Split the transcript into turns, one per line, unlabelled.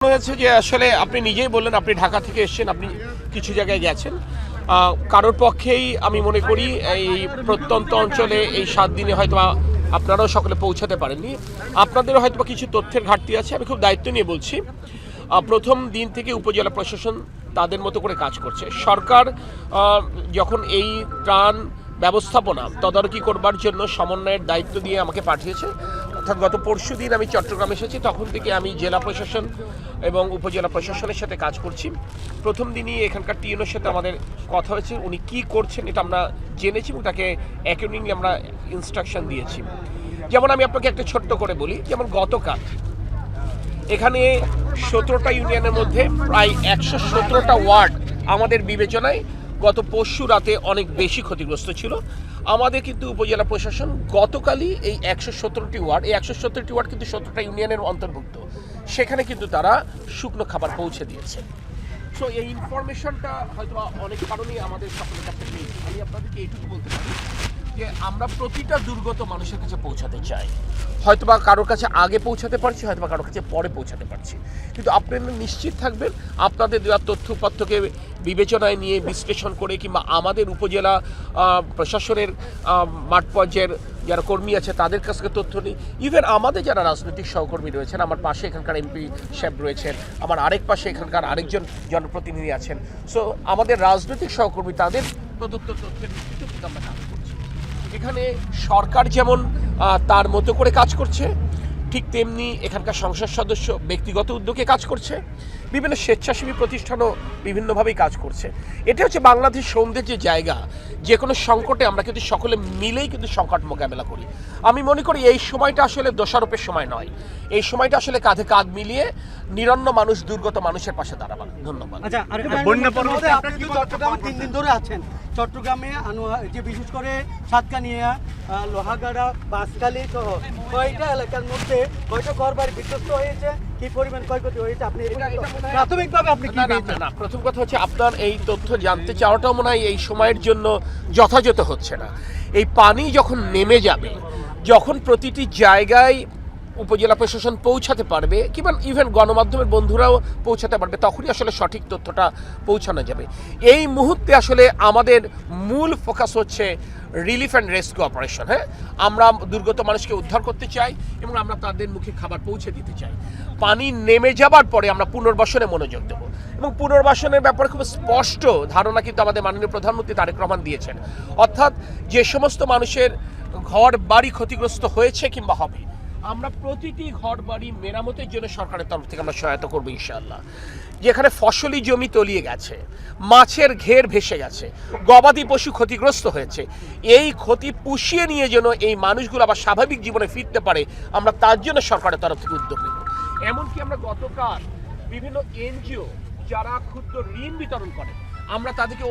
হয়েছে যে আসলে আপনি নিজেই বললেন আপনি ঢাকা থেকে এসেছেন, আপনি কিছু জায়গায় গেছেন। কারোর পক্ষেই আমি মনে করি এই প্রত্যন্ত অঞ্চলে এই 7 দিনে হয়তো আপনারাও সকলে পৌঁছাতে পারেননি। আপনাদেরও হয়তো কিছু তথ্যের ঘাটতি আছে। আমি খুব দায়িত্ব নিয়ে বলছি, প্রথম দিন থেকে উপজেলা প্রশাসন তাদের মতো করে কাজ করছে। সরকার যখন এই ত্রাণ ব্যবস্থাপনা তদারকি করবার জন্য সমন্বয়ের দায়িত্ব দিয়ে আমাকে পাঠিয়েছে, অর্থাৎ গত পরশু দিন আমি চট্টগ্রাম এসেছি, তখন থেকে আমি জেলা প্রশাসন এবং উপজেলা প্রশাসনের সাথে কাজ করছি। প্রথম দিনই এখানকার টিএনওর সাথে আমাদের কথা হয়েছে, উনি কী করছেন এটা আমরা জেনেছি এবং তাকে অ্যাকর্ডিংলি আমরা ইনস্ট্রাকশন দিয়েছি। যেমন আমি আপনাকে একটা ছোট্ট করে বলি, যেমন গতকাল এখানে 17টা ইউনিয়নের মধ্যে প্রায় 117টা ওয়ার্ড আমাদের বিবেচনায় গত পরশু রাতে অনেক বেশি ক্ষতিগ্রস্ত ছিল। আমাদের কিন্তু উপজেলা প্রশাসন গতকালই এই 117টি ওয়ার্ড, এই 117টি ওয়ার্ড কিন্তু 17টা ইউনিয়নের অন্তর্ভুক্ত, সেখানে কিন্তু তারা শুকনো খাবার পৌঁছে দিয়েছে। সো এই ইনফরমেশনটা হয়তো অনেক কারণেই আমাদের সকলের কাছে পেয়েছি। আমি আপনাদেরকে এইটুকু বলতে পারি যে আমরা প্রতিটা দুর্গত মানুষের কাছে পৌঁছাতে চাই। হয়তোবা কারোর কাছে আগে পৌঁছাতে পারছি, হয়তোবা কারোর কাছে পরে পৌঁছাতে পারছি, কিন্তু আপনারা নিশ্চিত থাকবেন আপনাদের দেওয়া তথ্য উপাত্তকে বিবেচনায় নিয়ে বিশ্লেষণ করে কিংবা আমাদের উপজেলা প্রশাসনের মাঠ পর্যায়ের যারা কর্মী আছে তাদের কাছ থেকে তথ্য নিই। ইভেন আমাদের যারা রাজনৈতিক সহকর্মী রয়েছেন, আমার পাশে এখানকার এমপি সাহেব রয়েছেন, আমার আরেক পাশে এখানকার আরেকজন জনপ্রতিনিধি আছেন। সো আমাদের রাজনৈতিক সহকর্মী তাদের প্রদত্ত তথ্যের ভিত্তিতে কিন্তু আমরা কাজ করছি। এখানে সরকার যেমন তার মতো করে কাজ করছে, ঠিক তেমনি এখানকার সংসদ সদস্য ব্যক্তিগত উদ্যোগে কাজ করছে, বিভিন্ন স্বেচ্ছাসেবী প্রতিষ্ঠানও বিভিন্নভাবেই কাজ করছে। এটা হচ্ছে বাংলাদেশ সৌন্দর্যের জায়গা। যে কোনো সংকটে আমরা কিন্তু সকলে মিলেই কিন্তু সংকট মোকাবেলা করি। আমি মনে করি এই সময়টা আসলে দোষারোপের সময় নয়, এই সময়টা আসলে কাঁধে কাঁধ মিলিয়ে নিরন্ন মানুষ, দুর্গত মানুষের পাশে দাঁড়াবার। ধন্যবাদ।
আচ্ছা, আপনি কিন্তু চট্টগ্রামে 3 দিন ধরে আছেন। চট্টগ্রামে যে বিশেষ করে সাতকানিয়া, লোহাগাড়া, বাঁশখালী সহ কয়টা এলাকার মধ্যে কয়টা ঘরবাড়ি বিধ্বস্ত হয়েছে, কি পরিমাণ ক্ষয়ক্ষতি হয়েছে আপনি প্রাথমিকভাবে আপনি কি পেয়েছেন?
না, প্রথম কথা হচ্ছে আপনার এই তথ্য জানতে চাওয়াটাও মনে হয় এই সময়ের জন্য যথাযথ হচ্ছে না। এই পানি যখন নেমে যাবে, যখন প্রতিটি জায়গায় উপজেলা প্রশাসন পৌঁছাতে পারবে কিংবা ইভেন গণমাধ্যমের বন্ধুরাও পৌঁছাতে পারবে, তখনই আসলে সঠিক তথ্যটা পৌঁছানো যাবে। এই মুহূর্তে আসলে আমাদের মূল ফোকাস হচ্ছে রিলিফ অ্যান্ড রেস্কিউ অপারেশন। হ্যাঁ, আমরা দুর্গত মানুষকে উদ্ধার করতে চাই এবং আমরা তাদের মুখে খাবার পৌঁছে দিতে চাই। পানি নেমে যাবার পরে আমরা পুনর্বাসনে মনোযোগ দেবো এবং পুনর্বাসনের ব্যাপারে খুব স্পষ্ট ধারণা কিন্তু আমাদের মাননীয় প্রধানমন্ত্রী তারেক রহমান দিয়েছেন। অর্থাৎ যে সমস্ত মানুষের ঘর বাড়ি ক্ষতিগ্রস্ত হয়েছে কিংবা হবে, আমরা প্রতিটি ঘর বাড়ি মেরামতের জন্য সরকারের তরফ থেকে আমরা সহায়তা করবো ইনশাআল্লাহ। যেখানে ফসলি জমি তলিয়ে গেছে, মাছের ঘের ভেসে গেছে, গবাদি পশু ক্ষতিগ্রস্ত হয়েছে, এই ক্ষতি পুষিয়ে নিয়ে যেন এই মানুষগুলো আবার স্বাভাবিক জীবনে ফিরতে পারে, আমরা তার জন্য সরকারের তরফ থেকে উদ্যোগ নেব। এমনকি আমরা গতকাল বিভিন্ন এনজিও যারা ক্ষুদ্র ঋণ বিতরণ করে, আমরা তাদেরকে